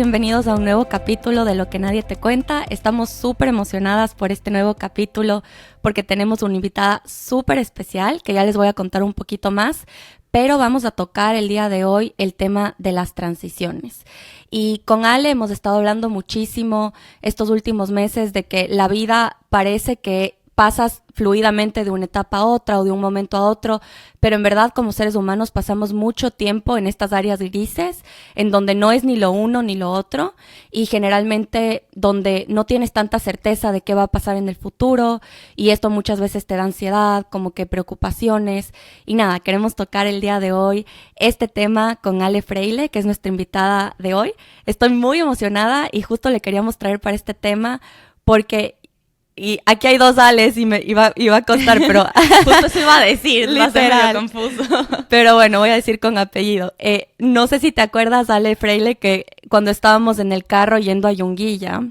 bienvenidos a un nuevo capítulo de Lo que nadie te cuenta. Estamos súper emocionadas por este nuevo capítulo porque tenemos una invitada súper especial que ya les voy a contar un poquito más, pero vamos a tocar el día de hoy el tema de las transiciones. Y con Ale hemos estado hablando muchísimo estos últimos meses de que la vida parece que pasas fluidamente de una etapa a otra o de un momento a otro, pero en verdad como seres humanos pasamos mucho tiempo en estas áreas grises, en donde no es ni lo uno ni lo otro, y generalmente donde no tienes tanta certeza de qué va a pasar en el futuro, y esto muchas veces te da ansiedad, como que preocupaciones, y nada, queremos tocar el día de hoy este tema con Ale Freile, que es nuestra invitada de hoy. Estoy muy emocionada y justo le queríamos traer para este tema porque... Y aquí hay dos Ales y me iba a costar, pero... Justo se iba a decir, va a ser medio confuso. Pero bueno, voy a decir con apellido. No sé si te acuerdas, Ale Freile, que cuando estábamos en el carro yendo a Yunguilla,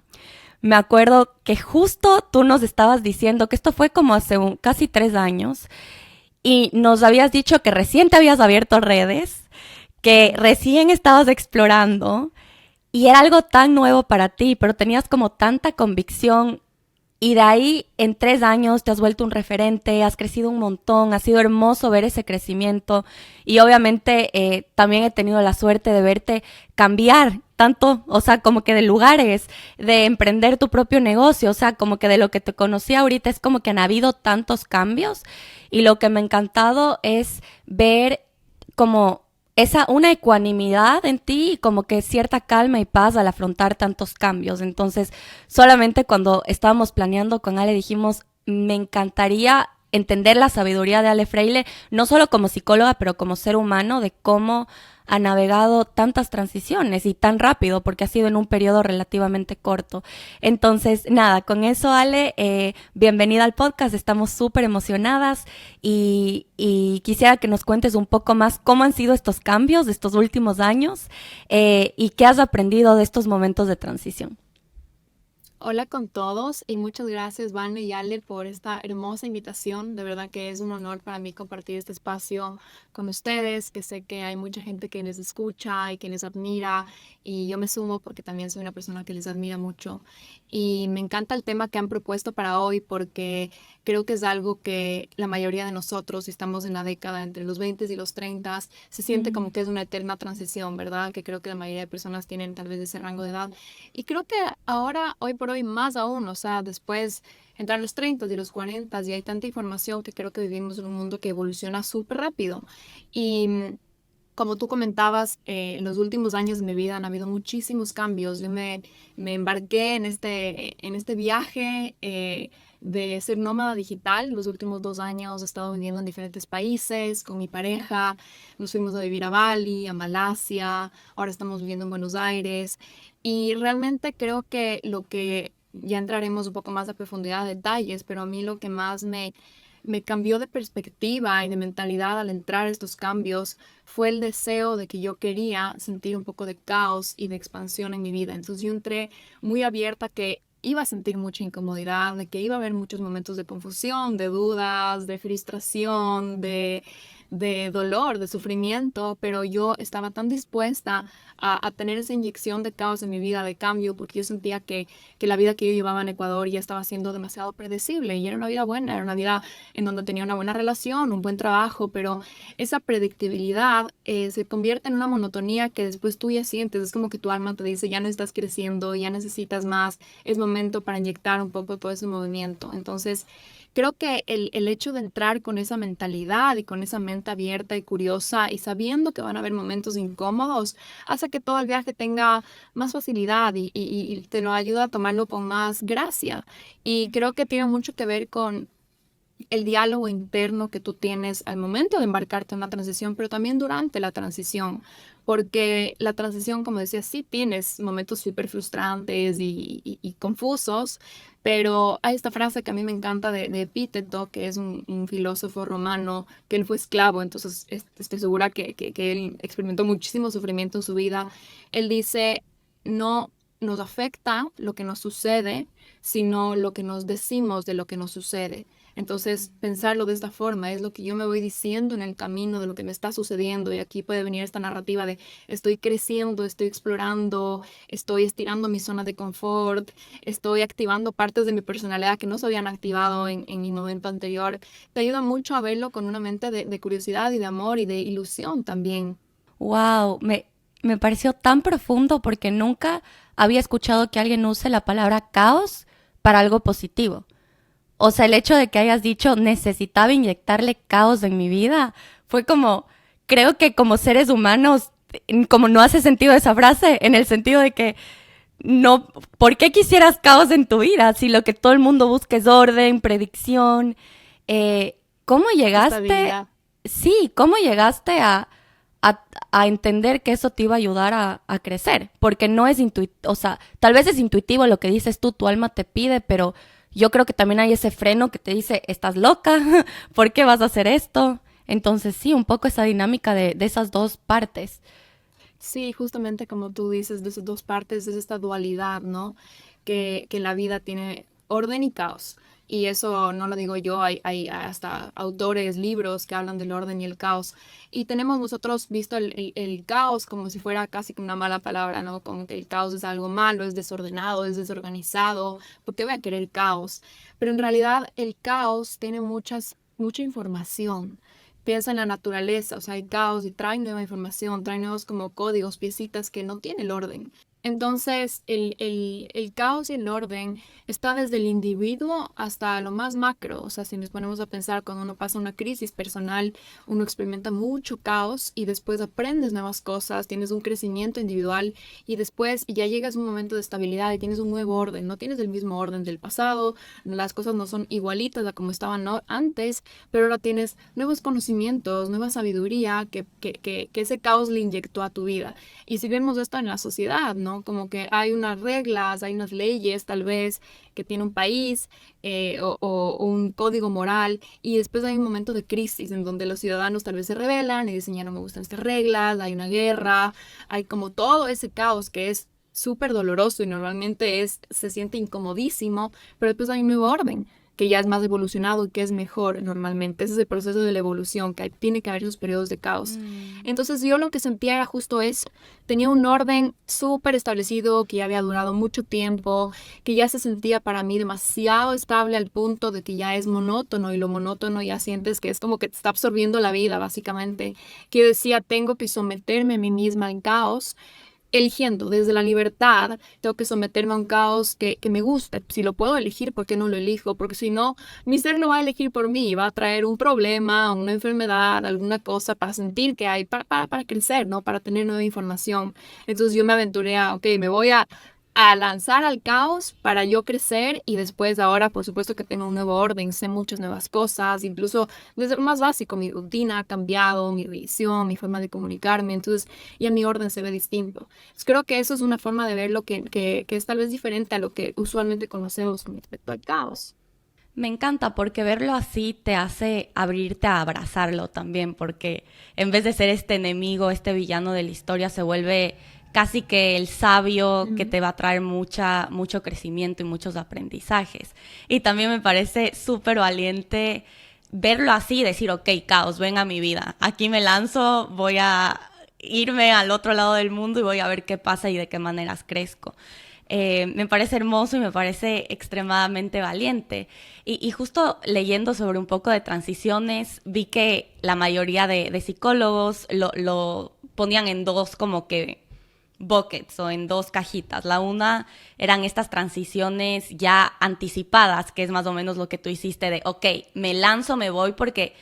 me acuerdo que justo tú nos estabas diciendo que esto fue como hace casi 3 años y nos habías dicho que recién te habías abierto redes, que recién estabas explorando y era algo tan nuevo para ti, pero tenías como tanta convicción. Y de ahí, en 3 años, te has vuelto un referente, has crecido un montón, ha sido hermoso ver ese crecimiento. Y obviamente también he tenido la suerte de verte cambiar tanto, o sea, como que de lugares, de emprender tu propio negocio, o sea, como que de lo que te conocí ahorita es como que han habido tantos cambios. Y lo que me ha encantado es ver como una ecuanimidad en ti y como que cierta calma y paz al afrontar tantos cambios. Entonces, solamente cuando estábamos planeando con Ale dijimos, me encantaría entender la sabiduría de Ale Freile, no solo como psicóloga, pero como ser humano, de cómo ha navegado tantas transiciones y tan rápido, porque ha sido en un periodo relativamente corto. Entonces, nada, con eso, Ale, bienvenida al podcast, estamos súper emocionadas y quisiera que nos cuentes un poco más cómo han sido estos cambios de estos últimos años y qué has aprendido de estos momentos de transición. Hola con todos y muchas gracias, Vane y Ale, por esta hermosa invitación. De verdad que es un honor para mí compartir este espacio con ustedes, que sé que hay mucha gente que les escucha y que les admira, y yo me sumo porque también soy una persona que les admira mucho. Y me encanta el tema que han propuesto para hoy porque creo que es algo que la mayoría de nosotros, si estamos en la década entre los 20 y los 30, se siente como que es una eterna transición, ¿verdad? Que creo que la mayoría de personas tienen tal vez ese rango de edad. Y creo que ahora, hoy por hoy, más aún, o sea, después entrar a los 30 y los 40 y hay tanta información que creo que vivimos en un mundo que evoluciona súper rápido. Y como tú comentabas, en los últimos años de mi vida han habido muchísimos cambios. Yo me embarqué en este viaje de ser nómada digital. Los últimos 2 años he estado viviendo en diferentes países con mi pareja. Nos fuimos a vivir a Bali, a Malasia. Ahora estamos viviendo en Buenos Aires. Y realmente creo que lo que ya entraremos un poco más a profundidad de detalles, pero a mí lo que más me cambió de perspectiva y de mentalidad al entrar a estos cambios fue el deseo de que yo quería sentir un poco de caos y de expansión en mi vida. Entonces yo entré muy abierta que iba a sentir mucha incomodidad, de que iba a haber muchos momentos de confusión, de dudas, de frustración, de dolor, de sufrimiento, pero yo estaba tan dispuesta a tener esa inyección de caos en mi vida, de cambio, porque yo sentía que la vida que yo llevaba en Ecuador ya estaba siendo demasiado predecible y era una vida buena, era una vida en donde tenía una buena relación, un buen trabajo, pero esa predictibilidad se convierte en una monotonía que después tú ya sientes, es como que tu alma te dice, ya no estás creciendo, ya necesitas más, es momento para inyectar un poco todo ese movimiento. Entonces, creo que el hecho de entrar con esa mentalidad y con esa mente abierta y curiosa y sabiendo que van a haber momentos incómodos, hace que todo el viaje tenga más facilidad y te lo ayuda a tomarlo con más gracia. Y creo que tiene mucho que ver con el diálogo interno que tú tienes al momento de embarcarte en una transición, pero también durante la transición, porque la transición, como decía, sí tienes momentos súper frustrantes y confusos, pero hay esta frase que a mí me encanta de Epíteto, que es un filósofo romano, que él fue esclavo, entonces estoy segura que él experimentó muchísimo sufrimiento en su vida. Él dice, no nos afecta lo que nos sucede, sino lo que nos decimos de lo que nos sucede. Entonces, pensarlo de esta forma es lo que yo me voy diciendo en el camino de lo que me está sucediendo. Y aquí puede venir esta narrativa de estoy creciendo, estoy explorando, estoy estirando mi zona de confort, estoy activando partes de mi personalidad que no se habían activado en mi momento anterior. Te ayuda mucho a verlo con una mente de curiosidad y de amor y de ilusión también. Wow, me pareció tan profundo porque nunca había escuchado que alguien use la palabra caos para algo positivo. O sea, el hecho de que hayas dicho necesitaba inyectarle caos en mi vida fue como, creo que como seres humanos, como no hace sentido esa frase, en el sentido de que no, ¿por qué quisieras caos en tu vida si lo que todo el mundo busca es orden, predicción? ¿Cómo llegaste? Estabilidad. Sí, ¿cómo llegaste a entender que eso te iba a ayudar a crecer? Porque no es intuitivo, o sea, tal vez es intuitivo lo que dices tú, tu alma te pide, pero yo creo que también hay ese freno que te dice, estás loca, ¿por qué vas a hacer esto? Entonces sí, un poco esa dinámica de esas dos partes. Sí, justamente como tú dices, de esas dos partes, es esta dualidad, ¿no? Que la vida tiene orden y caos. Y eso no lo digo yo, hay hasta autores, libros que hablan del orden y el caos. Y tenemos nosotros visto el caos como si fuera casi que una mala palabra, ¿no? Como que el caos es algo malo, es desordenado, es desorganizado. ¿Por qué voy a querer caos? Pero en realidad el caos tiene mucha información. Piensa en la naturaleza, o sea, hay caos y trae nueva información, trae nuevos como códigos, piecitas que no tiene el orden. Entonces, el caos y el orden está desde el individuo hasta lo más macro. O sea, si nos ponemos a pensar, cuando uno pasa una crisis personal, uno experimenta mucho caos y después aprendes nuevas cosas, tienes un crecimiento individual y después ya llegas a un momento de estabilidad y tienes un nuevo orden. No tienes el mismo orden del pasado, las cosas no son igualitas a como estaban antes, pero ahora tienes nuevos conocimientos, nueva sabiduría que ese caos le inyectó a tu vida. Y si vemos esto en la sociedad, ¿no? Como que hay unas reglas, hay unas leyes tal vez que tiene un país o un código moral y después hay un momento de crisis en donde los ciudadanos tal vez se rebelan y dicen ya no me gustan estas reglas, hay una guerra, hay como todo ese caos que es súper doloroso y normalmente se siente incomodísimo, pero después hay un nuevo orden que ya es más evolucionado y que es mejor normalmente. Ese es el proceso de la evolución, que tiene que haber esos periodos de caos. Entonces yo lo que sentía era justo eso. Tenía un orden súper establecido que ya había durado mucho tiempo, que ya se sentía para mí demasiado estable al punto de que ya es monótono y lo monótono ya sientes que es como que te está absorbiendo la vida, básicamente. Que yo decía, tengo que someterme a mí misma en caos eligiendo desde la libertad, tengo que someterme a un caos que me guste. Si lo puedo elegir, ¿por qué no lo elijo? Porque si no, mi ser lo va a elegir por mí, va a traer un problema, una enfermedad, alguna cosa para sentir que hay, para crecer, ¿no? Para tener nueva información. Entonces yo me aventuré a, ok, me voy a lanzar al caos para yo crecer y después ahora por supuesto que tengo un nuevo orden, sé muchas nuevas cosas, incluso desde lo más básico, mi rutina ha cambiado, mi visión, mi forma de comunicarme, entonces ya mi orden se ve distinto. Entonces, creo que eso es una forma de verlo que es tal vez diferente a lo que usualmente conocemos con respecto al caos. Me encanta porque verlo así te hace abrirte a abrazarlo también, porque en vez de ser este enemigo, este villano de la historia, se vuelve casi que el sabio que te va a traer mucho crecimiento y muchos aprendizajes. Y también me parece súper valiente verlo así y decir, ok, caos, ven a mi vida. Aquí me lanzo, voy a irme al otro lado del mundo y voy a ver qué pasa y de qué maneras crezco. Me parece hermoso y me parece extremadamente valiente. Y justo leyendo sobre un poco de transiciones, vi que la mayoría de psicólogos lo ponían en dos como que buckets o en dos cajitas. La una eran estas transiciones ya anticipadas, que es más o menos lo que tú hiciste de, ok, me lanzo, me voy porque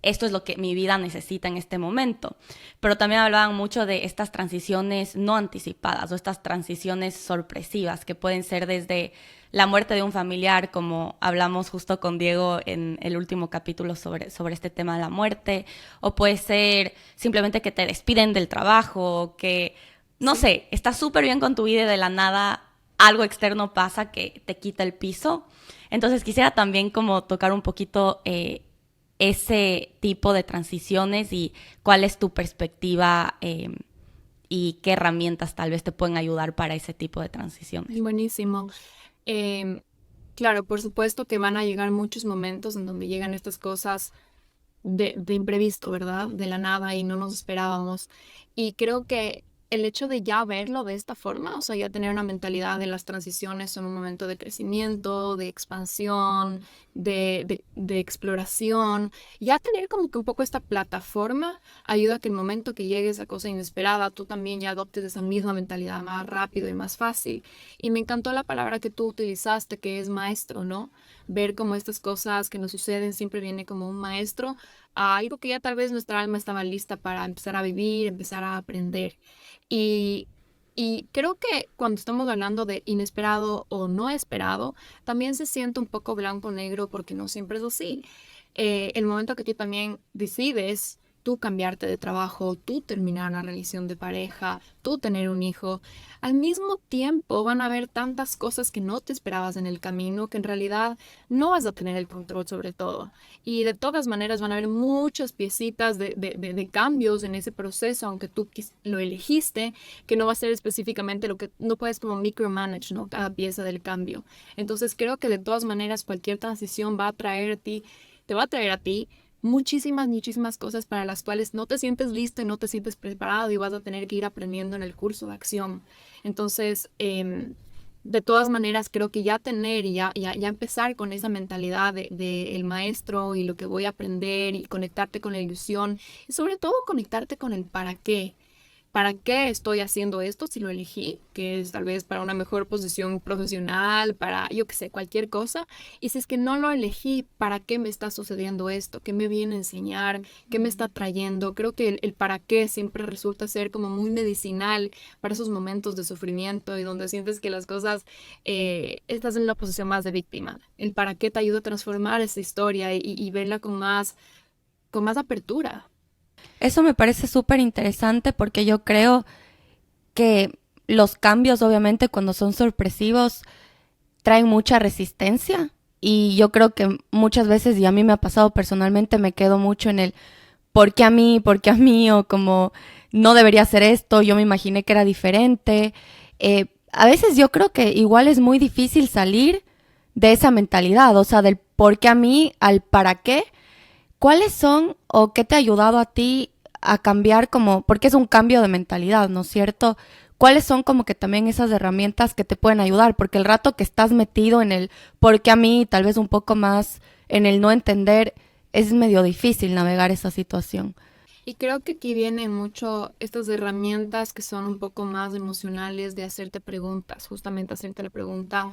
esto es lo que mi vida necesita en este momento. Pero también hablaban mucho de estas transiciones no anticipadas o estas transiciones sorpresivas que pueden ser desde la muerte de un familiar, como hablamos justo con Diego en el último capítulo sobre este tema de la muerte, o puede ser simplemente que te despiden del trabajo, que, no sé, estás súper bien con tu vida y de la nada algo externo pasa que te quita el piso. Entonces quisiera también como tocar un poquito ese tipo de transiciones y cuál es tu perspectiva y qué herramientas tal vez te pueden ayudar para ese tipo de transiciones. Buenísimo. Em, Claro, por supuesto que van a llegar muchos momentos en donde llegan estas cosas de imprevisto, ¿verdad? De la nada y no nos esperábamos. Y creo que el hecho de ya verlo de esta forma, o sea, ya tener una mentalidad de las transiciones son un momento de crecimiento, de expansión, de exploración, ya tener como que un poco esta plataforma ayuda a que el momento que llegue esa cosa inesperada, tú también ya adoptes esa misma mentalidad más rápido y más fácil. Y me encantó la palabra que tú utilizaste, que es maestro, ¿no? Ver cómo estas cosas que nos suceden siempre viene como un maestro a algo que ya tal vez nuestra alma estaba lista para empezar a vivir, empezar a aprender. Y, y creo que cuando estamos hablando de inesperado o no esperado, también se siente un poco blanco-negro porque no siempre es así. El momento que tú también decides tú cambiarte de trabajo, tú terminar una relación de pareja, tú tener un hijo, al mismo tiempo van a haber tantas cosas que no te esperabas en el camino que en realidad no vas a tener el control sobre todo. Y de todas maneras van a haber muchas piecitas de cambios en ese proceso, aunque tú lo elegiste, que no va a ser específicamente lo que no puedes como micromanage, ¿no? Cada pieza del cambio. Entonces creo que de todas maneras cualquier transición va a traer a ti, te va a traer a ti muchísimas, muchísimas cosas para las cuales no te sientes listo y no te sientes preparado y vas a tener que ir aprendiendo en el curso de acción. Entonces, de todas maneras, creo que ya tener y ya empezar con esa mentalidad de el maestro y lo que voy a aprender y conectarte con la ilusión y sobre todo conectarte con el para qué. ¿Para qué estoy haciendo esto si lo elegí? Que es tal vez para una mejor posición profesional, para, yo qué sé, cualquier cosa. Y si es que no lo elegí, ¿para qué me está sucediendo esto? ¿Qué me viene a enseñar? ¿Qué me está trayendo? Creo que el para qué siempre resulta ser como muy medicinal para esos momentos de sufrimiento y donde sientes que las cosas, estás en una posición más de víctima. El para qué te ayuda a transformar esa historia y verla con más apertura. Eso me parece súper interesante porque yo creo que los cambios, obviamente, cuando son sorpresivos, traen mucha resistencia. Y yo creo que muchas veces, y a mí me ha pasado personalmente, me quedo mucho en el ¿por qué a mí? ¿Por qué a mí? O como no debería hacer esto, yo me imaginé que era diferente. A veces yo creo que igual es muy difícil salir de esa mentalidad, o sea, del por qué a mí al para qué. ¿Cuáles son o qué te ha ayudado a ti a cambiar como, porque es un cambio de mentalidad, ¿no es cierto? ¿Cuáles son como que también esas herramientas que te pueden ayudar? Porque el rato que estás metido en el por qué a mí, tal vez un poco más en el no entender, es medio difícil navegar esa situación. Y creo que aquí vienen mucho estas herramientas que son un poco más emocionales de hacerte preguntas, justamente hacerte la pregunta,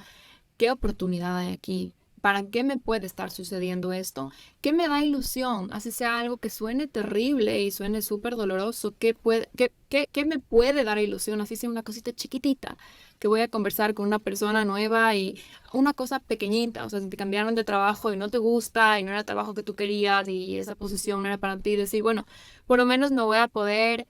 ¿qué oportunidad hay aquí? ¿Para qué me puede estar sucediendo esto? ¿Qué me da ilusión? Así sea algo que suene terrible y suene súper doloroso, ¿qué me puede dar ilusión? Así sea una cosita chiquitita, que voy a conversar con una persona nueva y una cosa pequeñita, o sea, si te cambiaron de trabajo y no te gusta y no era el trabajo que tú querías y esa posición no era para ti, decir, bueno, por lo menos me voy a poder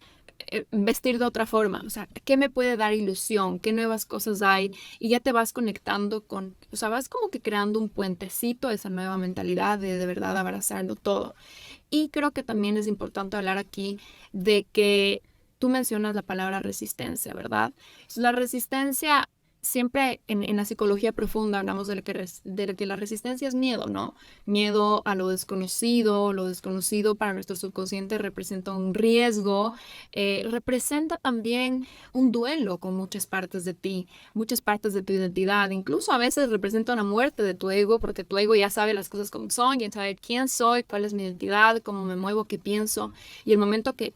vestir de otra forma, o sea, ¿qué me puede dar ilusión? ¿Qué nuevas cosas hay? Y ya te vas conectando con, o sea, vas como que creando un puentecito a esa nueva mentalidad de verdad abrazarlo todo. Y creo que también es importante hablar aquí de que tú mencionas la palabra resistencia, ¿verdad? La resistencia, siempre en la psicología profunda hablamos de lo que la resistencia es miedo, ¿no? Miedo a lo desconocido para nuestro subconsciente representa un riesgo, representa también un duelo con muchas partes de ti, muchas partes de tu identidad, incluso a veces representa una muerte de tu ego, porque tu ego ya sabe las cosas como son, ya sabe quién soy, cuál es mi identidad, cómo me muevo, qué pienso, y el momento que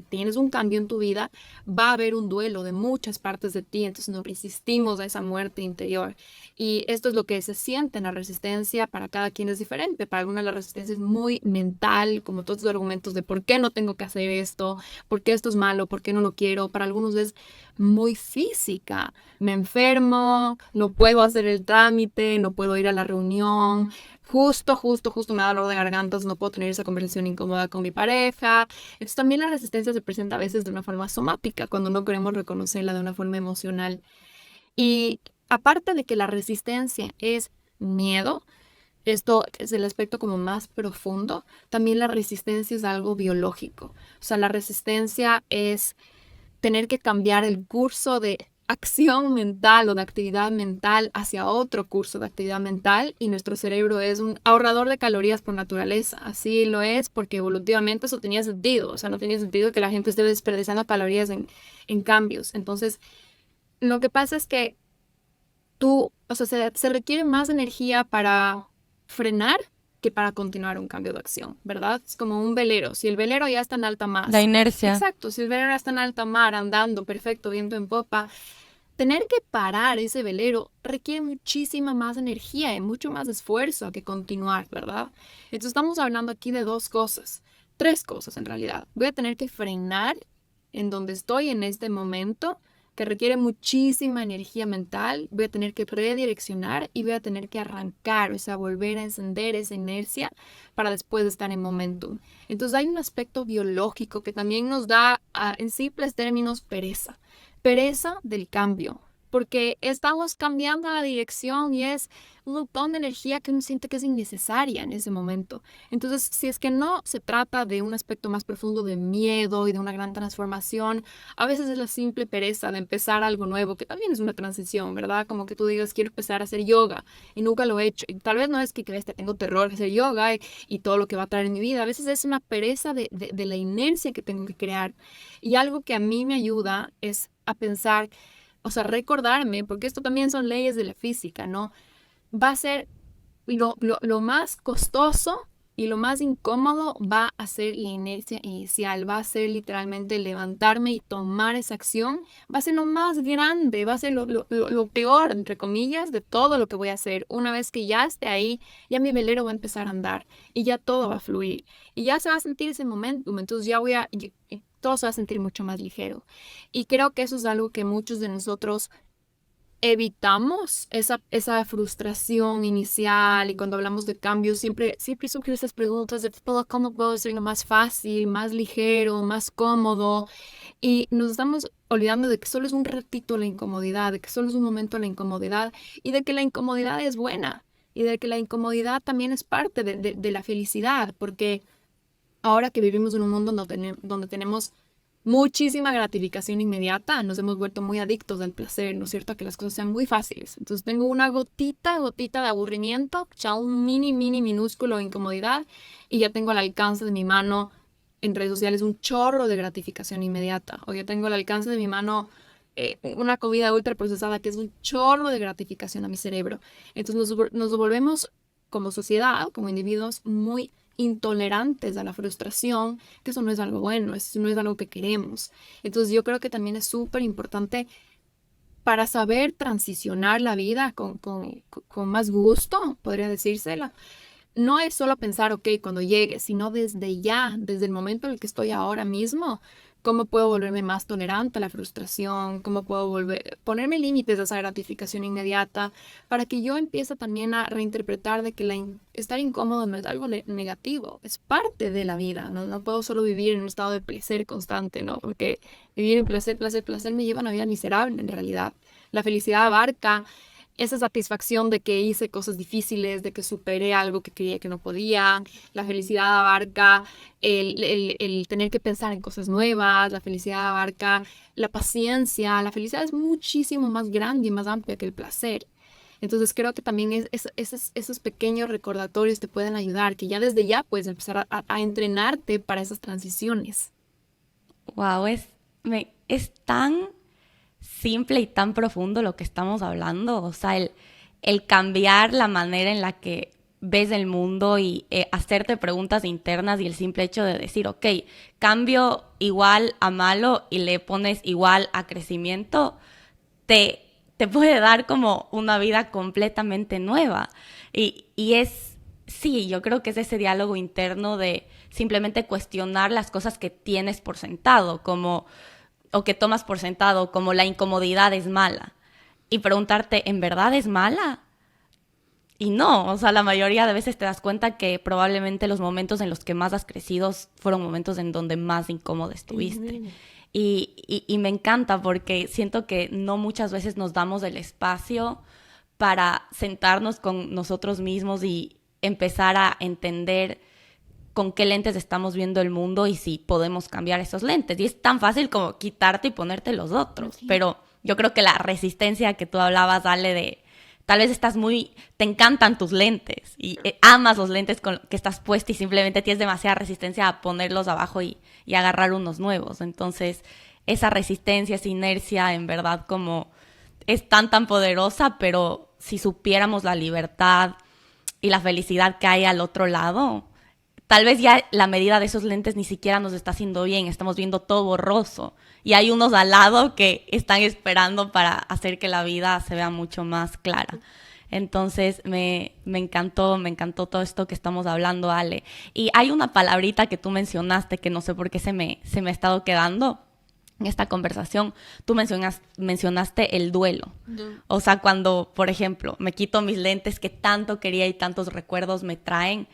tienes un cambio en tu vida, va a haber un duelo de muchas partes de ti, entonces nos resistimos a esa muerte interior. Y esto es lo que se siente en la resistencia, para cada quien es diferente, para algunos la resistencia es muy mental, como todos los argumentos de por qué no tengo que hacer esto, por qué esto es malo, por qué no lo quiero, para algunos es muy física, me enfermo, no puedo hacer el trámite, no puedo ir a la reunión, justo me da dolor de gargantas, no puedo tener esa conversación incómoda con mi pareja. Entonces también la resistencia se presenta a veces de una forma somática, cuando no queremos reconocerla de una forma emocional. Y aparte de que la resistencia es miedo, esto es el aspecto como más profundo, también la resistencia es algo biológico. O sea, la resistencia es tener que cambiar el curso de acción mental o de actividad mental hacia otro curso de actividad mental, y nuestro cerebro es un ahorrador de calorías por naturaleza. Así lo es porque evolutivamente eso tenía sentido. O sea, no tenía sentido que la gente esté desperdiciando calorías en cambios. Entonces, lo que pasa es que se requiere más energía para frenar que para continuar un cambio de acción, ¿verdad? Es como un velero. Si el velero ya está en alta mar. La inercia. Exacto, si el velero ya está en alta mar, andando perfecto, viento en popa, tener que parar ese velero requiere muchísima más energía y mucho más esfuerzo que continuar, ¿verdad? Entonces estamos hablando aquí de 2 cosas, 3 cosas en realidad. Voy a tener que frenar en donde estoy en este momento, que requiere muchísima energía mental. Voy a tener que redireccionar y voy a tener que arrancar, o sea, volver a encender esa inercia para después estar en momentum. Entonces hay un aspecto biológico que también nos da, en simples términos, pereza. Pereza del cambio, porque estamos cambiando la dirección y es un montón de energía que uno siente que es innecesaria en ese momento. Entonces, si es que no se trata de un aspecto más profundo de miedo y de una gran transformación, a veces es la simple pereza de empezar algo nuevo, que también es una transición, ¿verdad? Como que tú digas, quiero empezar a hacer yoga y nunca lo he hecho. Y tal vez no es que tengo terror de hacer yoga y todo lo que va a traer en mi vida. A veces es una pereza de la inercia que tengo que crear. Y algo que a mí me ayuda es a pensar, o sea, recordarme, porque esto también son leyes de la física, ¿no? Va a ser lo más costoso y lo más incómodo va a ser la inercia inicial, va a ser literalmente levantarme y tomar esa acción, va a ser lo más grande, va a ser lo peor, entre comillas, de todo lo que voy a hacer. Una vez que ya esté ahí, ya mi velero va a empezar a andar y ya todo va a fluir y ya se va a sentir ese momentum, entonces todo se va a sentir mucho más ligero. Y creo que eso es algo que muchos de nosotros evitamos, esa frustración inicial. Y cuando hablamos de cambios, siempre surgen esas preguntas de ¿cómo puedo hacerlo más fácil, más ligero, más cómodo? Y nos estamos olvidando de que solo es un ratito la incomodidad, de que solo es un momento la incomodidad y de que la incomodidad es buena y de que la incomodidad también es parte de la felicidad, porque ahora que vivimos en un mundo donde tenemos muchísima gratificación inmediata, nos hemos vuelto muy adictos al placer, ¿no es cierto? A que las cosas sean muy fáciles. Entonces tengo una gotita de aburrimiento, ya un minúsculo de incomodidad y ya tengo al alcance de mi mano en redes sociales un chorro de gratificación inmediata. O ya tengo al alcance de mi mano una comida ultra procesada que es un chorro de gratificación a mi cerebro. Entonces nos volvemos como sociedad, como individuos, muy intolerantes a la frustración, que eso no es algo bueno, eso no es algo que queremos. Entonces yo creo que también es súper importante para saber transicionar la vida con más gusto, podría decírsela. No es solo pensar, ok, cuando llegue, sino desde ya, desde el momento en el que estoy ahora mismo, cómo puedo volverme más tolerante a la frustración, cómo puedo ponerme límites a esa gratificación inmediata, para que yo empiece también a reinterpretar de que estar incómodo no es algo negativo, es parte de la vida, ¿no? No puedo solo vivir en un estado de placer constante, ¿no? Porque vivir en placer me lleva a una vida miserable en realidad. La felicidad abarca esa satisfacción de que hice cosas difíciles, de que superé algo que creía que no podía. La felicidad abarca el tener que pensar en cosas nuevas. La felicidad abarca la paciencia. La felicidad es muchísimo más grande y más amplia que el placer. Entonces creo que también esos pequeños recordatorios te pueden ayudar, que ya desde ya puedes empezar a entrenarte para esas transiciones. Wow, es tan simple y tan profundo lo que estamos hablando. O sea, el cambiar la manera en la que ves el mundo y hacerte preguntas internas, y el simple hecho de decir, ok, cambio igual a malo y le pones igual a crecimiento, te puede dar como una vida completamente nueva. Y sí, yo creo que es ese diálogo interno de simplemente cuestionar las cosas que tienes por sentado, o que tomas por sentado, como la incomodidad es mala. Y preguntarte, ¿en verdad es mala? Y no, o sea, la mayoría de veces te das cuenta que probablemente los momentos en los que más has crecido fueron momentos en donde más incómodo estuviste. Y me encanta porque siento que no muchas veces nos damos el espacio para sentarnos con nosotros mismos y empezar a entender con qué lentes estamos viendo el mundo y si podemos cambiar esos lentes. Y es tan fácil como quitarte y ponerte los otros. Sí. Pero yo creo que la resistencia que tú hablabas, Ale, de tal vez te encantan tus lentes y amas los lentes que estás puesta y simplemente tienes demasiada resistencia a ponerlos abajo y agarrar unos nuevos. Entonces, esa resistencia, esa inercia, en verdad, como es tan poderosa, pero si supiéramos la libertad y la felicidad que hay al otro lado, tal vez ya la medida de esos lentes ni siquiera nos está haciendo bien, estamos viendo todo borroso. Y hay unos al lado que están esperando para hacer que la vida se vea mucho más clara. Entonces me encantó todo esto que estamos hablando, Ale. Y hay una palabrita que tú mencionaste que no sé por qué se me ha estado quedando en esta conversación. Tú mencionaste el duelo. O sea, cuando, por ejemplo, me quito mis lentes que tanto quería y tantos recuerdos me traen,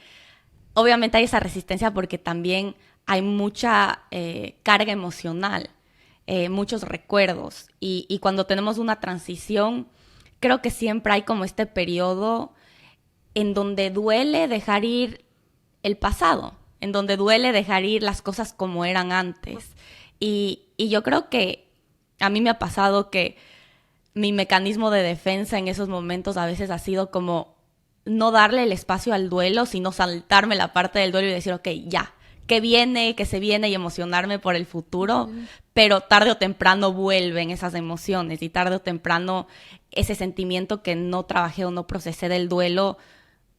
obviamente hay esa resistencia porque también hay mucha carga emocional, muchos recuerdos. Y cuando tenemos una transición, creo que siempre hay como este periodo en donde duele dejar ir el pasado, en donde duele dejar ir las cosas como eran antes. Y yo creo que a mí me ha pasado que mi mecanismo de defensa en esos momentos a veces ha sido como no darle el espacio al duelo, sino saltarme la parte del duelo y decir, ok, ya, que se viene y emocionarme por el futuro, pero tarde o temprano vuelven esas emociones y tarde o temprano ese sentimiento que no trabajé o no procesé del duelo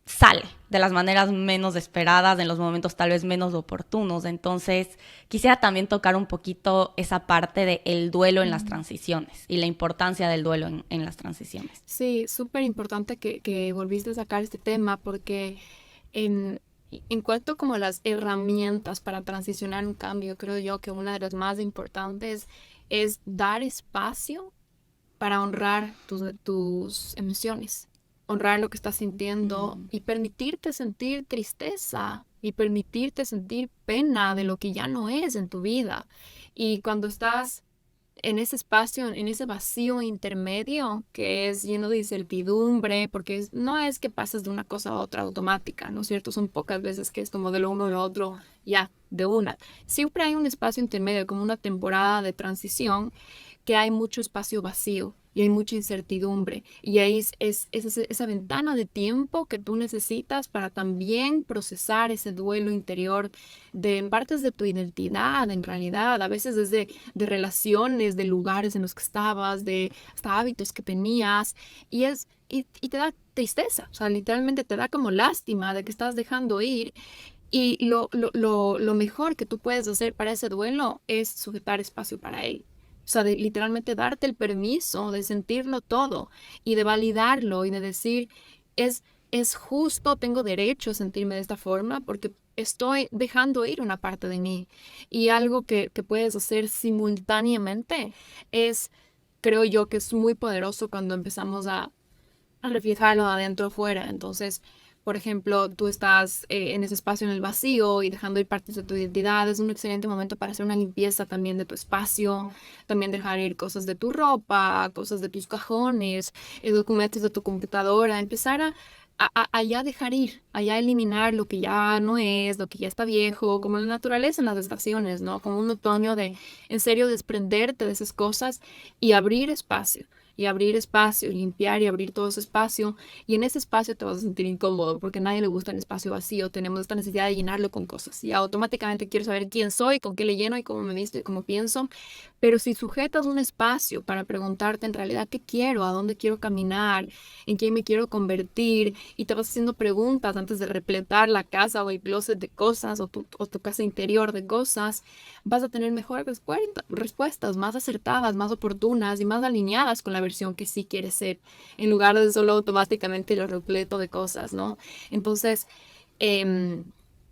sale de las maneras menos esperadas, en los momentos tal vez menos oportunos. Entonces, quisiera también tocar un poquito esa parte del duelo en las transiciones y la importancia del duelo en las transiciones. Sí, súper importante que volviste a sacar este tema porque en cuanto como a las herramientas para transicionar un cambio, creo yo que una de las más importantes es dar espacio para honrar tus emociones, honrar lo que estás sintiendo y permitirte sentir tristeza y permitirte sentir pena de lo que ya no es en tu vida. Y cuando estás en ese espacio, en ese vacío intermedio que es lleno de incertidumbre, porque no es que pases de una cosa a otra automática, ¿no es cierto? Son pocas veces que es como de lo uno a lo otro, ya, de una. Siempre hay un espacio intermedio, como una temporada de transición, que hay mucho espacio vacío y hay mucha incertidumbre. Y ahí es esa ventana de tiempo que tú necesitas para también procesar ese duelo interior de partes de tu identidad, en realidad, a veces desde de relaciones, de lugares en los que estabas, de hasta hábitos que tenías. Y te da tristeza, o sea, literalmente te da como lástima de que estás dejando ir. Y lo mejor que tú puedes hacer para ese duelo es sujetar espacio para él. O sea, de literalmente darte el permiso de sentirlo todo y de validarlo y de decir, es justo, tengo derecho a sentirme de esta forma porque estoy dejando ir una parte de mí. Y algo que puedes hacer simultáneamente es, creo yo, que es muy poderoso cuando empezamos a reflejarlo de adentro afuera. Entonces, por ejemplo, tú estás en ese espacio en el vacío y dejando ir partes de tu identidad. Es un excelente momento para hacer una limpieza también de tu espacio, también dejar ir cosas de tu ropa, cosas de tus cajones, documentos de tu computadora, empezar a ya dejar ir, a ya eliminar lo que ya no es, lo que ya está viejo, como la naturaleza en las estaciones, ¿no? Como un otoño de, en serio, desprenderte de esas cosas y abrir espacio. Y abrir espacio, limpiar y abrir todo ese espacio. Y en ese espacio te vas a sentir incómodo porque a nadie le gusta el espacio vacío. Tenemos esta necesidad de llenarlo con cosas. Y automáticamente quiero saber quién soy, con qué le lleno y cómo me visto y cómo pienso. Pero si sujetas un espacio para preguntarte en realidad qué quiero, a dónde quiero caminar, en quién me quiero convertir, y te vas haciendo preguntas antes de repletar la casa o el closet de cosas o tu casa interior de cosas, vas a tener mejores respuestas, más acertadas, más oportunas y más alineadas con la versión que sí quieres ser, en lugar de solo automáticamente lo repleto de cosas, ¿no? Entonces,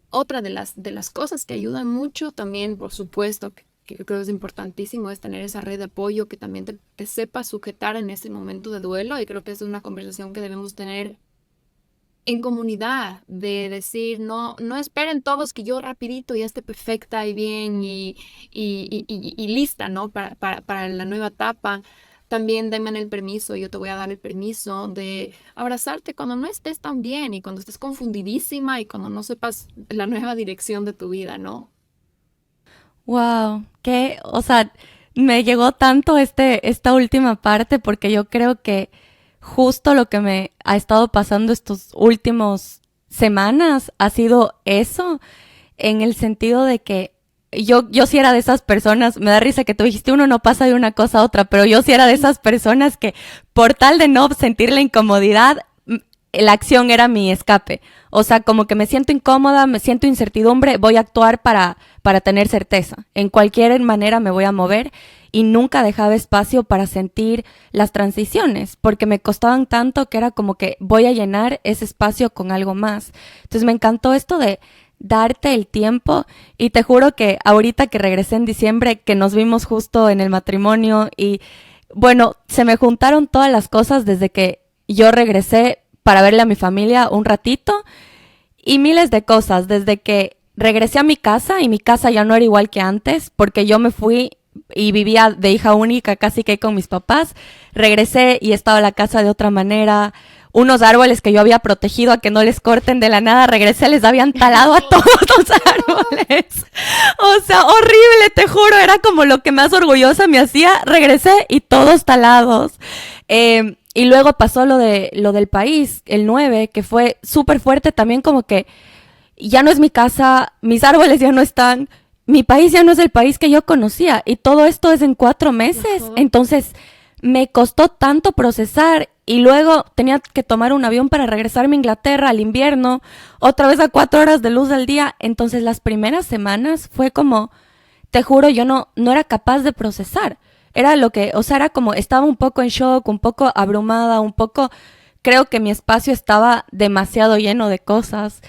otra de las cosas que ayudan mucho también, por supuesto, que creo es importantísimo, es tener esa red de apoyo que también te sepa sujetar en ese momento de duelo, y creo que es una conversación que debemos tener en comunidad, de decir, no esperen todos que yo rapidito ya esté perfecta y bien y lista, ¿no? Para la nueva etapa. También denme el permiso, yo te voy a dar el permiso de abrazarte cuando no estés tan bien y cuando estés confundidísima y cuando no sepas la nueva dirección de tu vida, ¿no? Wow, o sea, me llegó tanto esta última parte porque yo creo que justo lo que me ha estado pasando estos últimos semanas ha sido eso, en el sentido de que yo sí era de esas personas, me da risa que tú dijiste, uno no pasa de una cosa a otra, pero yo sí era de esas personas que por tal de no sentir la incomodidad, la acción era mi escape. O sea, como que me siento incómoda, me siento incertidumbre, voy a actuar para tener certeza. En cualquier manera me voy a mover y nunca dejaba espacio para sentir las transiciones, porque me costaban tanto que era como que voy a llenar ese espacio con algo más. Entonces me encantó esto de darte el tiempo y te juro que ahorita que regresé en diciembre, que nos vimos justo en el matrimonio y bueno, se me juntaron todas las cosas desde que yo regresé para verle a mi familia un ratito y miles de cosas, desde que regresé a mi casa y mi casa ya no era igual que antes porque yo me fui y vivía de hija única casi que con mis papás, regresé y estaba la casa de otra manera, unos árboles que yo había protegido a que no les corten de la nada, regresé, les habían talado a todos los árboles. O sea, horrible, te juro, era como lo que más orgullosa me hacía, regresé y todos talados. Y luego pasó lo del país, el 9, que fue súper fuerte también, como que ya no es mi casa, mis árboles ya no están, mi país ya no es el país que yo conocía y todo esto es en 4 meses. Entonces me costó tanto procesar y luego tenía que tomar un avión para regresarme a Inglaterra al invierno, otra vez a 4 horas de luz al día. Entonces las primeras semanas fue como, te juro, yo no era capaz de procesar. Era lo que, o sea, era como, estaba un poco en shock, un poco abrumada, un poco, creo que mi espacio estaba demasiado lleno de cosas.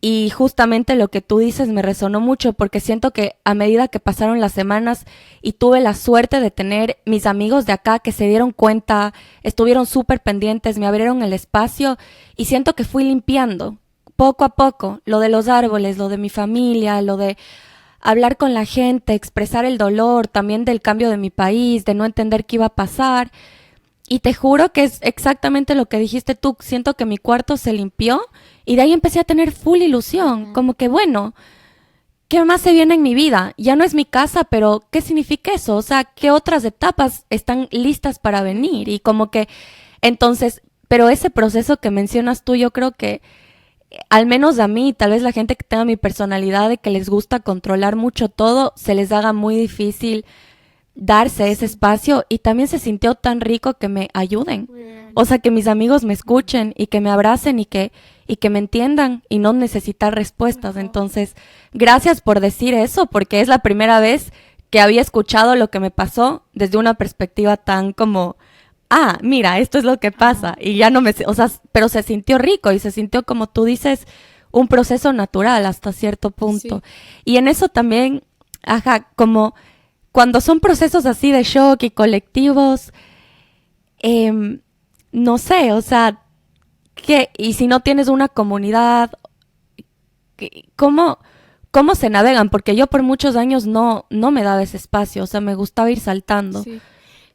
Y justamente lo que tú dices me resonó mucho porque siento que a medida que pasaron las semanas y tuve la suerte de tener mis amigos de acá que se dieron cuenta, estuvieron súper pendientes, me abrieron el espacio y siento que fui limpiando poco a poco lo de los árboles, lo de mi familia, lo de hablar con la gente, expresar el dolor también del cambio de mi país, de no entender qué iba a pasar. Y te juro que es exactamente lo que dijiste tú. Siento que mi cuarto se limpió y de ahí empecé a tener full ilusión. Como que, bueno, ¿qué más se viene en mi vida? Ya no es mi casa, pero ¿qué significa eso? O sea, ¿qué otras etapas están listas para venir? Y como que, entonces, pero ese proceso que mencionas tú, yo creo que, al menos a mí, tal vez la gente que tenga mi personalidad de que les gusta controlar mucho todo, se les haga muy difícil darse ese espacio y también se sintió tan rico que me ayuden. O sea, que mis amigos me escuchen y que me abracen y que me entiendan y no necesitar respuestas. Entonces, gracias por decir eso porque es la primera vez que había escuchado lo que me pasó desde una perspectiva tan como, mira, esto es lo que pasa y ya no o sea, pero se sintió rico y se sintió como tú dices, un proceso natural hasta cierto punto. Sí. Y en eso también, como cuando son procesos así de shock y colectivos, no sé, o sea, y si no tienes una comunidad, ¿cómo se navegan? Porque yo por muchos años no me daba ese espacio, o sea, me gustaba ir saltando. Sí.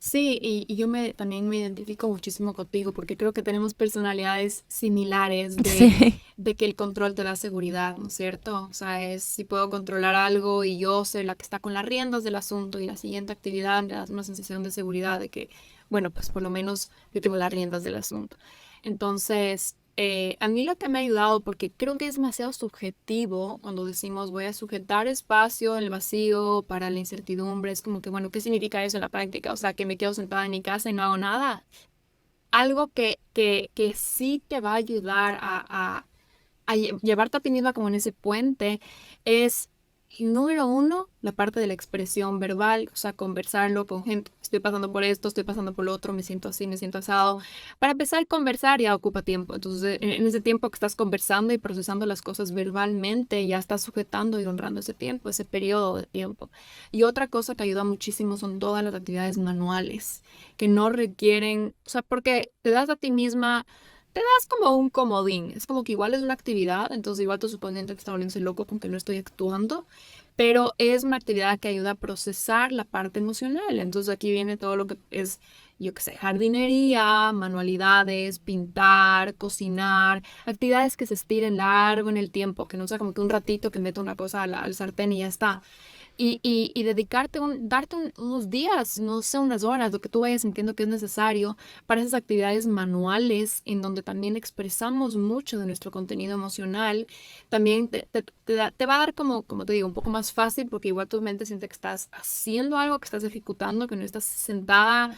Sí, y yo también me identifico muchísimo contigo porque creo que tenemos personalidades similares de que el control te da seguridad, ¿no es cierto? O sea, es si puedo controlar algo y yo soy la que está con las riendas del asunto y la siguiente actividad me da una sensación de seguridad de que, bueno, pues por lo menos yo tengo las riendas del asunto. Entonces, a mí lo que me ha ayudado, porque creo que es demasiado subjetivo cuando decimos voy a sujetar espacio en el vacío para la incertidumbre, es como que, bueno, ¿qué significa eso en la práctica? O sea, que me quedo sentada en mi casa y no hago nada. Algo que sí te va a ayudar a llevarte a ti misma como en ese puente es, número 1, la parte de la expresión verbal, o sea, conversarlo con gente. Estoy pasando por esto, estoy pasando por lo otro, me siento así, me siento asado. Para empezar a conversar ya ocupa tiempo. Entonces, en ese tiempo que estás conversando y procesando las cosas verbalmente, ya estás sujetando y honrando ese tiempo, ese periodo de tiempo. Y otra cosa que ayuda muchísimo son todas las actividades manuales, que no requieren, o sea, porque te das a ti misma... Te das como un comodín, es como que igual es una actividad, entonces igual tu subconsciente te está volviéndose loco con que no estoy actuando, pero es una actividad que ayuda a procesar la parte emocional. Entonces aquí viene todo lo que es, yo qué sé, jardinería, manualidades, pintar, cocinar, actividades que se estiren largo en el tiempo, que no sea como que un ratito que meto una cosa al sartén y ya está. y dedicarte, unos días, no sé, unas horas, lo que tú vayas sintiendo que es necesario para esas actividades manuales en donde también expresamos mucho de nuestro contenido emocional. También te va a dar como te digo, un poco más fácil porque igual tu mente siente que estás haciendo algo, que estás ejecutando, que no estás sentada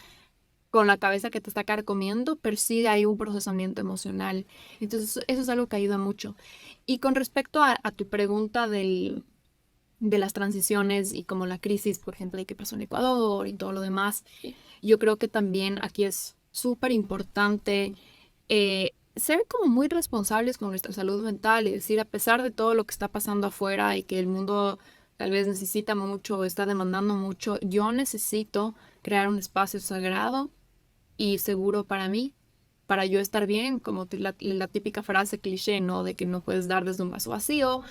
con la cabeza que te está carcomiendo, pero sí hay un procesamiento emocional. Entonces, eso es algo que ayuda mucho. Y con respecto a tu pregunta de las transiciones y como la crisis, por ejemplo, de qué pasó en Ecuador y todo lo demás, yo creo que también aquí es súper importante ser como muy responsables con nuestra salud mental y decir, a pesar de todo lo que está pasando afuera y que el mundo tal vez necesita mucho o está demandando mucho, yo necesito crear un espacio sagrado y seguro para mí, para yo estar bien, como la típica frase cliché, ¿no? De que no puedes dar desde un vaso vacío,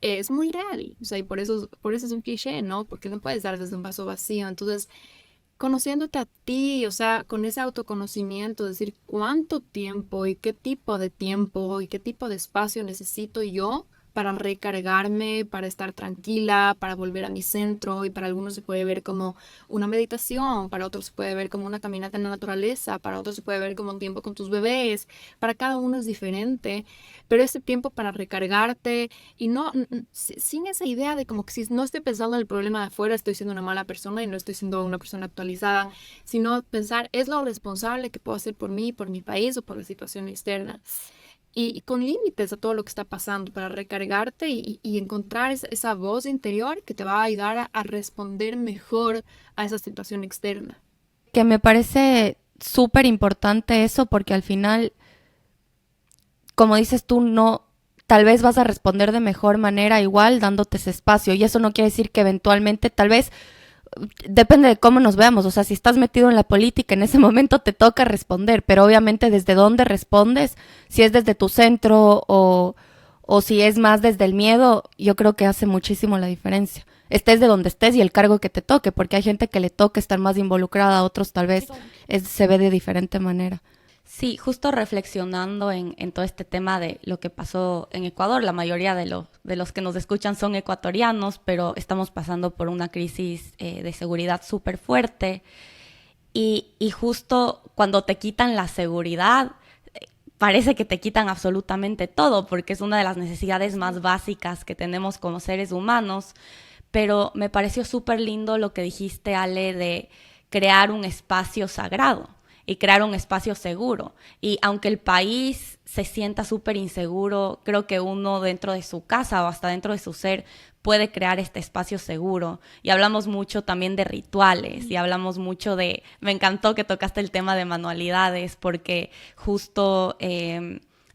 es muy real, o sea, y por eso es un cliché, ¿no? Porque no puedes dar desde un vaso vacío. Entonces, conociéndote a ti, o sea, con ese autoconocimiento, decir cuánto tiempo y qué tipo de tiempo y qué tipo de espacio necesito yo para recargarme, para estar tranquila, para volver a mi centro, y para algunos se puede ver como una meditación, para otros se puede ver como una caminata en la naturaleza, para otros se puede ver como un tiempo con tus bebés, para cada uno es diferente, pero ese tiempo para recargarte y no, sin esa idea de como que si no estoy pensando en el problema de afuera, estoy siendo una mala persona y no estoy siendo una persona actualizada, sino pensar, es lo responsable que puedo hacer por mí, por mi país o por la situación externa. Y con límites a todo lo que está pasando para recargarte y encontrar esa voz interior que te va a ayudar a responder mejor a esa situación externa. Que me parece súper importante eso porque al final, como dices tú, no, tal vez vas a responder de mejor manera igual dándote ese espacio y eso no quiere decir que eventualmente tal vez depende de cómo nos veamos, o sea, si estás metido en la política en ese momento te toca responder, pero obviamente desde dónde respondes, si es desde tu centro o si es más desde el miedo, yo creo que hace muchísimo la diferencia. Estés de donde estés y el cargo que te toque, porque hay gente que le toca estar más involucrada, a otros tal vez se ve de diferente manera. Sí, justo reflexionando en todo este tema de lo que pasó en Ecuador, la mayoría de los que nos escuchan son ecuatorianos, pero estamos pasando por una crisis de seguridad súper fuerte y justo cuando te quitan la seguridad, parece que te quitan absolutamente todo, porque es una de las necesidades más básicas que tenemos como seres humanos, pero me pareció súper lindo lo que dijiste, Ale, de crear un espacio sagrado y crear un espacio seguro. Y aunque el país se sienta súper inseguro, creo que uno dentro de su casa o hasta dentro de su ser puede crear este espacio seguro. Y hablamos mucho también de rituales y hablamos mucho de... Me encantó que tocaste el tema de manualidades porque justo...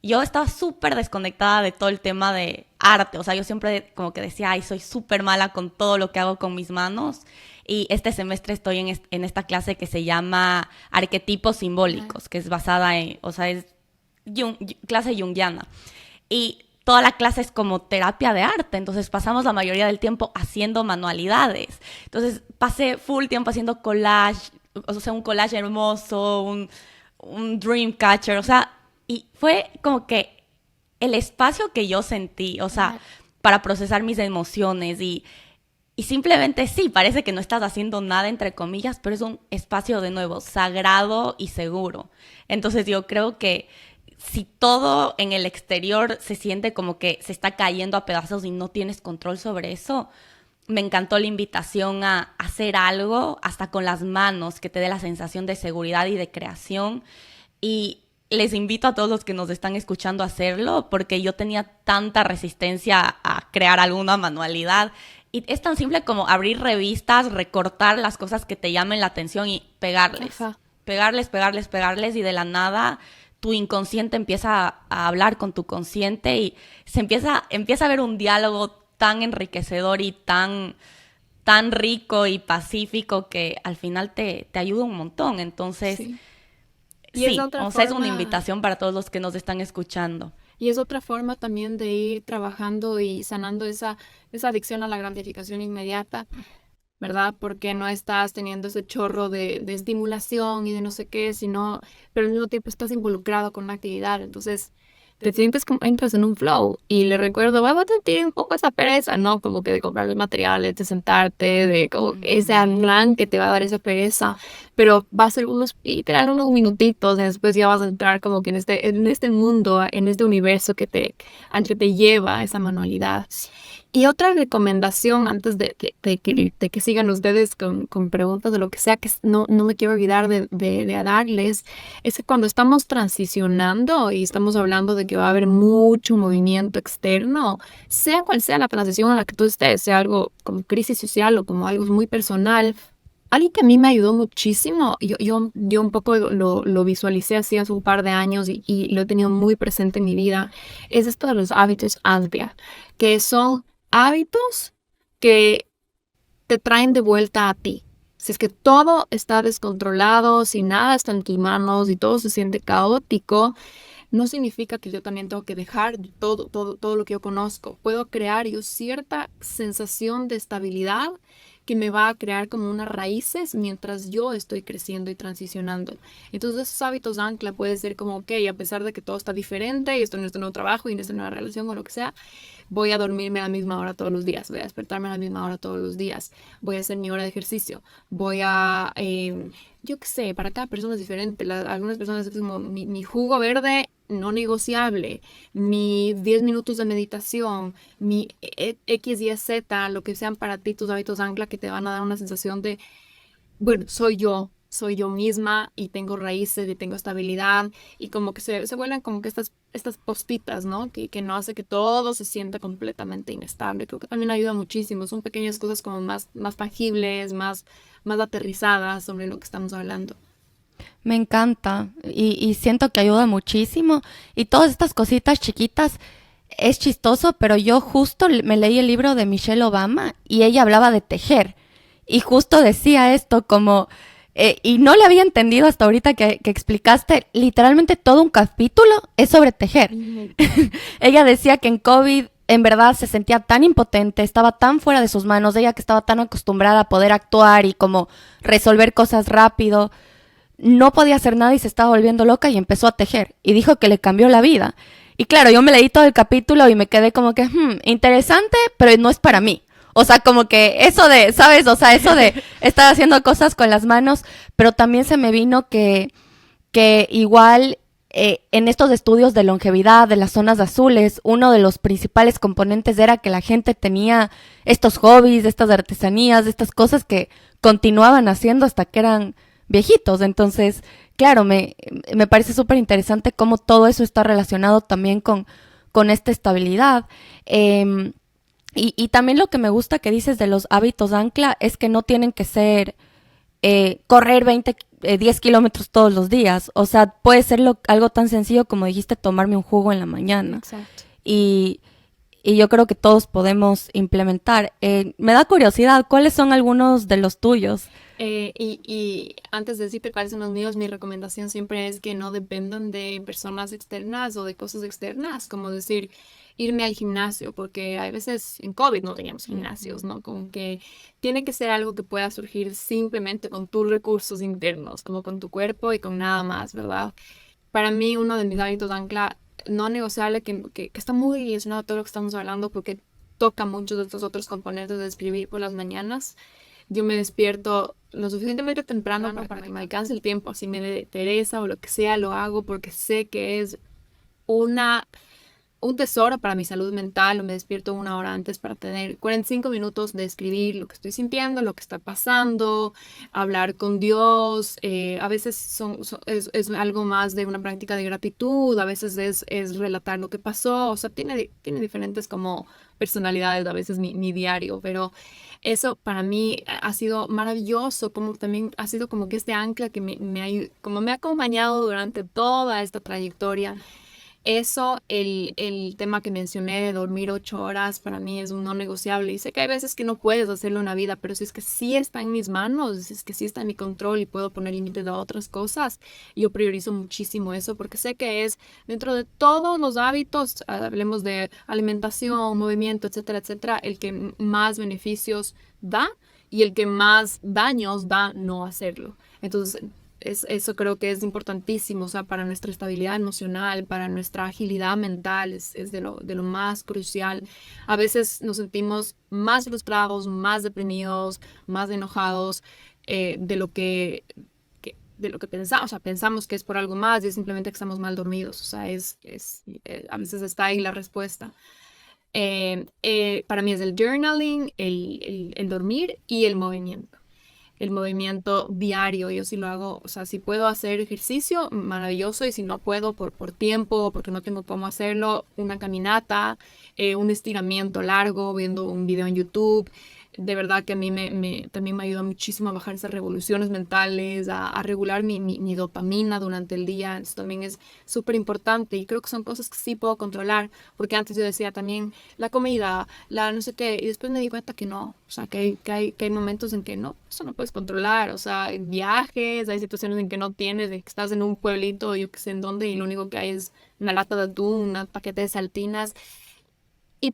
yo estaba súper desconectada de todo el tema de arte, o sea, yo siempre como que decía, ay, soy súper mala con todo lo que hago con mis manos, y este semestre estoy en esta clase que se llama Arquetipos Simbólicos, que es basada en, o sea, es clase junguiana, y toda la clase es como terapia de arte, entonces pasamos la mayoría del tiempo haciendo manualidades, entonces pasé full tiempo haciendo collage, o sea, un collage hermoso, un dream catcher, o sea, y fue como que el espacio que yo sentí, o sea, para procesar mis emociones y simplemente sí, parece que no estás haciendo nada, entre comillas, pero es un espacio de nuevo sagrado y seguro. Entonces yo creo que si todo en el exterior se siente como que se está cayendo a pedazos y no tienes control sobre eso, me encantó la invitación a hacer algo, hasta con las manos, que te dé la sensación de seguridad y de creación. Y les invito a todos los que nos están escuchando a hacerlo, porque yo tenía tanta resistencia a crear alguna manualidad. Y es tan simple como abrir revistas, recortar las cosas que te llamen la atención y pegarles. Ajá. Pegarles, pegarles, pegarles, y de la nada tu inconsciente empieza a hablar con tu consciente y empieza a haber un diálogo tan enriquecedor y tan rico y pacífico que al final te ayuda un montón. Entonces... Sí. Y es Sí, otra o sea, es una forma, invitación para todos los que nos están escuchando. y es otra forma también de ir trabajando y sanando esa adicción a la gratificación inmediata, ¿verdad? Porque no estás teniendo ese chorro de estimulación y de no sé qué, sino, pero al mismo tiempo estás involucrado con una actividad. Entonces, te sientes como entras en un flow. Y le recuerdo, va a sentir un poco esa pereza, ¿no? Como que de comprar los materiales, de sentarte, de como ese plan que te va a dar esa pereza. Pero va a ser literal unos minutitos, y después ya vas a entrar como que en este mundo, en este universo al que te lleva esa manualidad. Y otra recomendación antes de que sigan ustedes con preguntas de lo que sea, que no me quiero olvidar de darles, es que cuando estamos transicionando y estamos hablando de que va a haber mucho movimiento externo, sea cual sea la transición en la que tú estés, sea algo como crisis social o como algo muy personal, alguien que a mí me ayudó muchísimo, yo un poco lo visualicé así hace un par de años y lo he tenido muy presente en mi vida, es esto de los hábitos ASBIA, que son hábitos que te traen de vuelta a ti. Si es que todo está descontrolado, si nada está en tus manos y todo se siente caótico, no significa que yo también tengo que dejar todo lo que yo conozco. Puedo crear yo cierta sensación de estabilidad que me va a crear como unas raíces mientras yo estoy creciendo y transicionando. Entonces esos hábitos ancla puede ser como, ok, a pesar de que todo está diferente y estoy en este nuevo trabajo y en esta nueva relación o lo que sea, voy a dormirme a la misma hora todos los días, voy a despertarme a la misma hora todos los días, voy a hacer mi hora de ejercicio, voy a, yo qué sé, para cada persona es diferente. Algunas personas es como mi jugo verde no negociable, mis 10 minutos de meditación, mi X, Y, Z, lo que sean para ti tus hábitos ancla que te van a dar una sensación de, bueno, soy yo misma y tengo raíces y tengo estabilidad y como que se vuelven como que estas postitas, ¿no? Que no hace que todo se sienta completamente inestable. Creo que también ayuda muchísimo. Son pequeñas cosas como más tangibles, más aterrizadas sobre lo que estamos hablando. Me encanta y siento que ayuda muchísimo. Y todas estas cositas chiquitas, es chistoso, pero yo justo me leí el libro de Michelle Obama y ella hablaba de tejer. Y justo decía esto como, y no le había entendido hasta ahorita que explicaste, literalmente todo un capítulo es sobre tejer. Ella decía que en COVID en verdad se sentía tan impotente, estaba tan fuera de sus manos, ella que estaba tan acostumbrada a poder actuar y como resolver cosas rápido, no podía hacer nada y se estaba volviendo loca y empezó a tejer. Y dijo que le cambió la vida. Y claro, yo me leí todo el capítulo y me quedé como que, interesante, pero no es para mí. O sea, como que eso de, ¿sabes? O sea, eso de estar haciendo cosas con las manos, pero también se me vino que igual en estos estudios de longevidad de las zonas azules, uno de los principales componentes era que la gente tenía estos hobbies, estas artesanías, estas cosas que continuaban haciendo hasta que eran viejitos. Entonces, claro, me parece súper interesante cómo todo eso está relacionado también con esta estabilidad. Y también lo que me gusta que dices de los hábitos ancla es que no tienen que ser correr 10 kilómetros todos los días. O sea, puede ser algo tan sencillo como dijiste, tomarme un jugo en la mañana. Exacto. Y yo creo que todos podemos implementar. Me da curiosidad, ¿cuáles son algunos de los tuyos? Y antes de decirte cuáles son los míos, mi recomendación siempre es que no dependan de personas externas o de cosas externas, como decir, irme al gimnasio, porque a veces en COVID no teníamos gimnasios, ¿no? Como que tiene que ser algo que pueda surgir simplemente con tus recursos internos, como con tu cuerpo y con nada más, ¿verdad? Para mí, uno de mis hábitos ancla no negociable, que está muy relacionado a todo lo que estamos hablando, porque toca muchos de estos otros componentes de escribir por las mañanas. Yo me despierto lo suficientemente temprano para que me alcance el tiempo. Si me interesa o lo que sea, lo hago porque sé que es un tesoro para mi salud mental. O me despierto una hora antes para tener 45 minutos de escribir lo que estoy sintiendo, lo que está pasando, hablar con Dios. A veces es algo más de una práctica de gratitud, a veces es relatar lo que pasó. O sea, tiene diferentes como personalidades a veces mi diario, pero eso para mí ha sido maravilloso, como también ha sido como que este ancla que como me ha acompañado durante toda esta trayectoria. Eso, el tema que mencioné de dormir 8 horas, para mí es un no negociable. Y sé que hay veces que no puedes hacerlo en la vida, pero si es que sí está en mis manos, si es que sí está en mi control y puedo poner límites a otras cosas, yo priorizo muchísimo eso porque sé que es dentro de todos los hábitos, hablemos de alimentación, movimiento, etcétera, etcétera, el que más beneficios da y el que más daños da no hacerlo. Entonces, Eso creo que es importantísimo, o sea, para nuestra estabilidad emocional, para nuestra agilidad mental, es de lo más crucial. A veces nos sentimos más frustrados, más deprimidos, más enojados de lo que pensamos. O sea, pensamos que es por algo más y es simplemente que estamos mal dormidos. O sea, a veces está ahí la respuesta. Para mí es el journaling, el dormir y el movimiento. El movimiento diario, yo sí lo hago, o sea, si puedo hacer ejercicio, maravilloso, y si no puedo por tiempo, porque no tengo cómo hacerlo, una caminata, un estiramiento largo, viendo un video en YouTube. De verdad que a mí también me ayuda muchísimo a bajar esas revoluciones mentales, a regular mi dopamina durante el día. Eso también es súper importante y creo que son cosas que sí puedo controlar, porque antes yo decía también la comida, la no sé qué, y después me di cuenta que no, o sea, que hay momentos en que no, eso no puedes controlar, o sea, en viajes, hay situaciones en que no tienes, de que estás en un pueblito, yo qué sé en dónde, y lo único que hay es una lata de atún, un paquete de saltinas,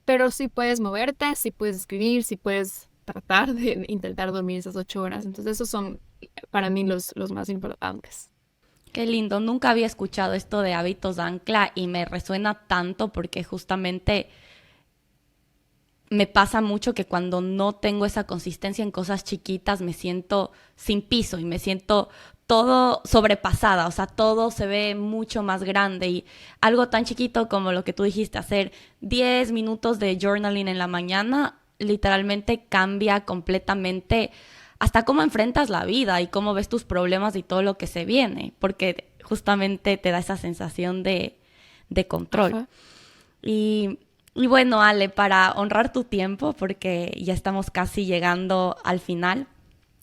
pero sí puedes moverte, sí puedes escribir, sí puedes tratar de intentar dormir esas 8 horas. Entonces esos son para mí los más importantes. Qué lindo, nunca había escuchado esto de hábitos ancla y me resuena tanto porque justamente me pasa mucho que cuando no tengo esa consistencia en cosas chiquitas me siento sin piso y me siento todo sobrepasada, o sea, todo se ve mucho más grande y algo tan chiquito como lo que tú dijiste, hacer 10 minutos de journaling en la mañana literalmente cambia completamente hasta cómo enfrentas la vida y cómo ves tus problemas y todo lo que se viene, porque justamente te da esa sensación de control. Y bueno, Ale, para honrar tu tiempo, porque ya estamos casi llegando al final,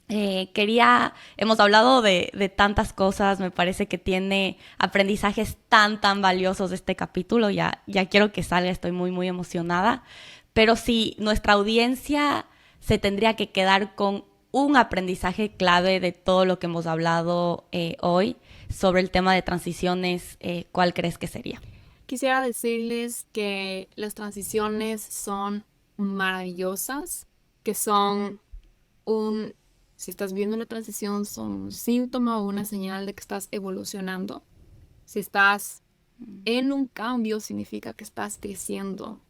hemos hablado de tantas cosas, me parece que tiene aprendizajes tan valiosos este capítulo, ya quiero que salga, estoy muy, muy emocionada. Pero si nuestra audiencia se tendría que quedar con un aprendizaje clave de todo lo que hemos hablado hoy sobre el tema de transiciones, ¿cuál crees que sería? Quisiera decirles que las transiciones son maravillosas, que son si estás viendo una transición, son un síntoma o una señal de que estás evolucionando. Si estás en un cambio, significa que estás creciendo.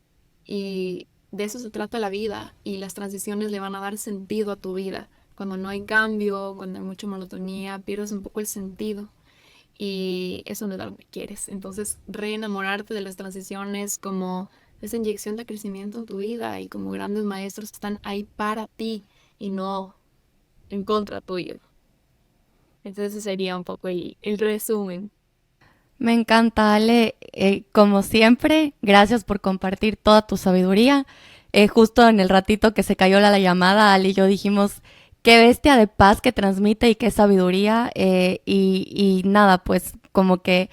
Y de eso se trata la vida, y las transiciones le van a dar sentido a tu vida. Cuando no hay cambio, cuando hay mucha monotonía, pierdes un poco el sentido y eso no es lo que quieres. Entonces, reenamorarte de las transiciones como esa inyección de crecimiento en tu vida y como grandes maestros que están ahí para ti y no en contra tuyo. Entonces, ese sería un poco el resumen. Me encanta, Ale. Como siempre, gracias por compartir toda tu sabiduría. Justo en el ratito que se cayó la llamada, Ale y yo dijimos, qué bestia de paz que transmite y qué sabiduría. Y nada, pues como que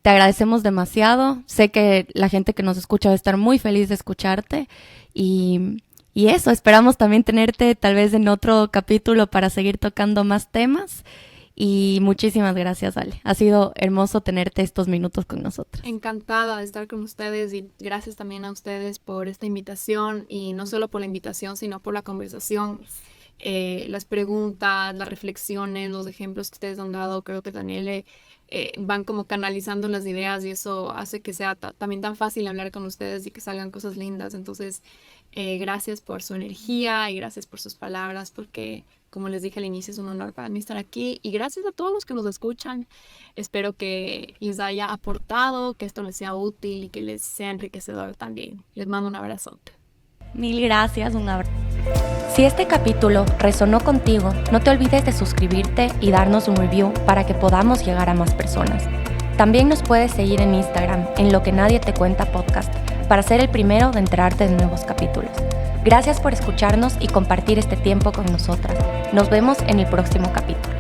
te agradecemos demasiado. Sé que la gente que nos escucha va a estar muy feliz de escucharte. Y eso, esperamos también tenerte tal vez en otro capítulo para seguir tocando más temas. Y muchísimas gracias, Ale. Ha sido hermoso tenerte estos minutos con nosotros. Encantada de estar con ustedes y gracias también a ustedes por esta invitación, y no solo por la invitación, sino por la conversación. Las preguntas, las reflexiones, los ejemplos que ustedes han dado, creo que Daniele van como canalizando las ideas y eso hace que sea también tan fácil hablar con ustedes y que salgan cosas lindas. Entonces, gracias por su energía y gracias por sus palabras, porque como les dije al inicio, es un honor para mí estar aquí, y gracias a todos los que nos escuchan. Espero que les haya aportado, que esto les sea útil y que les sea enriquecedor también. Les mando un abrazote. Mil gracias, un abrazo. Si este capítulo resonó contigo, no te olvides de suscribirte y darnos un review para que podamos llegar a más personas. También nos puedes seguir en Instagram, en Lo que Nadie Te Cuenta Podcast, para ser el primero de enterarte de nuevos capítulos. Gracias por escucharnos y compartir este tiempo con nosotras. Nos vemos en el próximo capítulo.